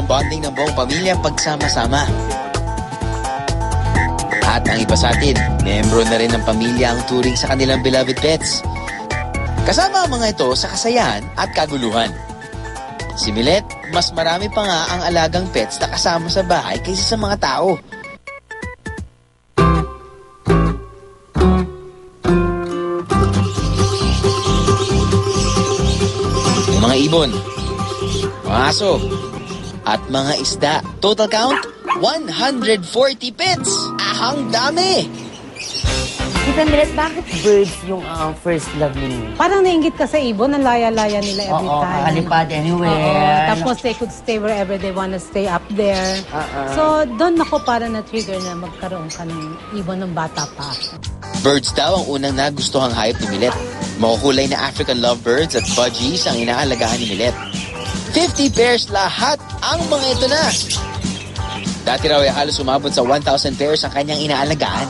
ang bonding ng buong pamilya pagsama-sama. At ang iba sa atin, membro na rin ng pamilya ang turing sa kanilang beloved pets. Kasama ang mga ito sa kasayahan at kaguluhan. Si Milet, mas marami pa nga ang alagang pets na kasama sa bahay kaysa sa mga tao. Yung mga ibon, mga aso, at mga isda. Total count, 140 pets! Ahang dami! Tita Milet, bakit birds yung first love ninyo? Parang nainggit ka sa ibon, ang laya-laya nila every Oo, time. kakalipad anywhere. Oo, tapos they could stay wherever they wanna stay up there. So, doon ako para na-trigger na magkaroon ka ng ibon ng bata pa. Birds daw ang unang nagustuhang hayop ni Milet. Makukulay na African lovebirds at budgies ang inaalagaan ni Milet. 50 pairs lahat ang mga ito na. Dati raw ay halos umabot sa 1,000 pairs ang kanyang inaalagaan.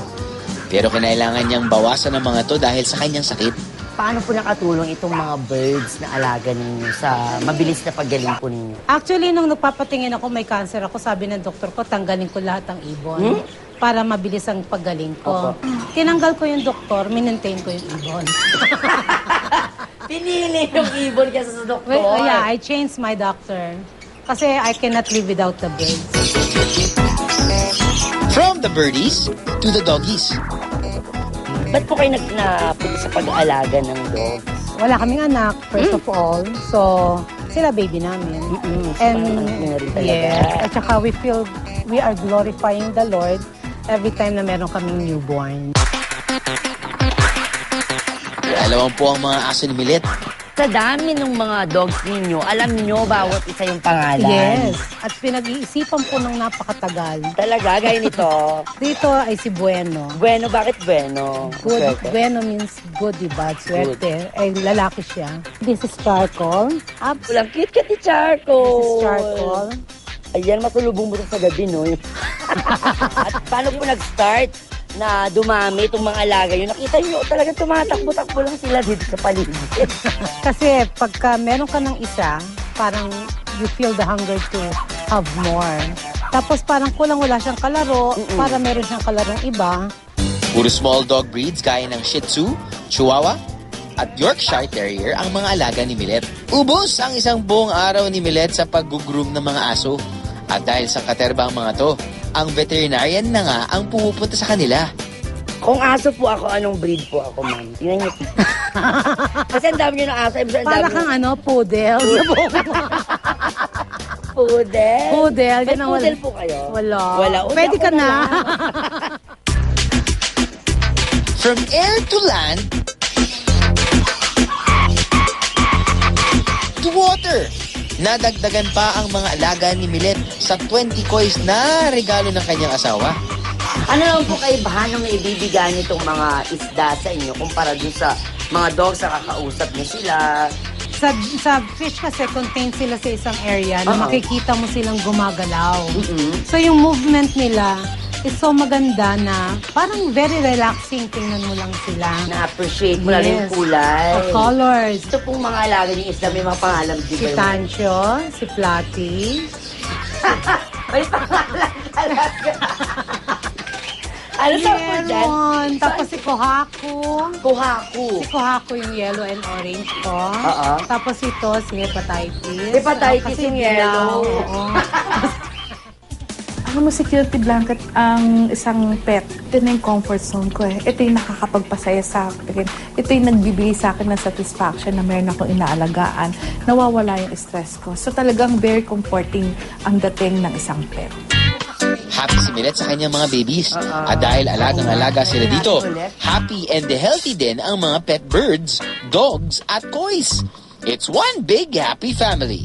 Pero kinailangan niyang bawasan ng mga to dahil sa kanyang sakit. Paano po nakatulong itong mga birds na alaga ninyo sa mabilis na paggaling po ninyo? Actually, nung nagpapatingin ako, may cancer ako, sabi ng doktor ko, tanggalin ko lahat ng ibon. Para mabilis ang paggaling ko. Tinanggal ko yung doktor, minentain ko yung ibon. Pinili yung ibon kasi sa doktor. Well, yeah, I changed my doctor. Kasi I cannot live without the birds. From the birdies to the doggies. Ba't po kayo napunta sa pag-aalaga ng dogs? Wala kaming anak, first of all. So, sila baby namin. Yes. At saka we are glorifying the Lord every time na meron kaming newborn. Dalawang po ang mga aso ni Milet. Sa dami ng mga dogs ninyo, alam nyo bawat isa yung pangalan. Yes. At pinag-iisipan po ng napakatagal. Talaga, gaya nito. Dito ay si Bueno. Bueno, bakit Bueno? Good. Swerte. Bueno means good, diba? Swerte. Ay, lalaki siya. This is Charcoal. Walang cute ni Charcoal. This is Charcoal. Ayan, matulubong mo sa gabi, no? At paano po nag-start na dumami itong mga alaga yun? Nakita nyo, talaga tumatakbo-takbo lang sila dito sa paligid. Kasi pagka meron ka ng isa, parang you feel the hunger to have more. Tapos parang kulang wala siyang kalaro, para meron siyang kalarong iba. Puro small dog breeds gaya ng Shih Tzu, Chihuahua, at Yorkshire Terrier ang mga alaga ni Milet. Ubos ang isang buong araw ni Milet sa pag-groom ng mga aso. At dahil sa katerba ang mga to, ang veterinarian na nga ang pumupunta sa kanila. Kung aso po ako, anong breed po ako, ma'am? Tingnan niyo. Kasi ang dami niyo ng aso. Para kang poodle. Poodle? Poodle. May poodle po kayo? Wala. Wala. Pwede ka na. From air to land, to water. Nadagdagan pa ang mga alaga ni Milet sa 20 kois na regalo ng kanyang asawa. Ano naman po kaibahan ng ibibigay nitong mga isda sa inyo kumpara dun sa mga dogs na kakausap niyo sila? Sa fish kasi contained sila sa isang area na makikita mo silang gumagalaw. So yung movement nila is so maganda na parang very relaxing. Tingnan mo lang sila. Na-appreciate mo lang yung kulay. The colors. Ito pong mga alaga ni isda, may mga pangalan. Si Tancho, si Platy. May pangalan talaga. Ano sa po dyan? Meron. Tapos si Kohaku. Kohaku. Si Kohaku yung yellow and orange ko. Tapos ito, si Hepatitis. Hepatitis yung yellow. Oo. Alam mo, security blanket ang isang pet. Ito na yung comfort zone ko eh. Ito yung nakakapagpasaya sa akin. Ito yung nagbibigay sa akin ng satisfaction na meron akong inaalagaan. Nawawala yung stress ko. So talagang very comforting ang dating ng isang pet. Happy si Milet sa kanyang mga babies. At dahil alagang-alaga sila dito, happy and healthy din ang mga pet birds, dogs at kois. It's one big happy family.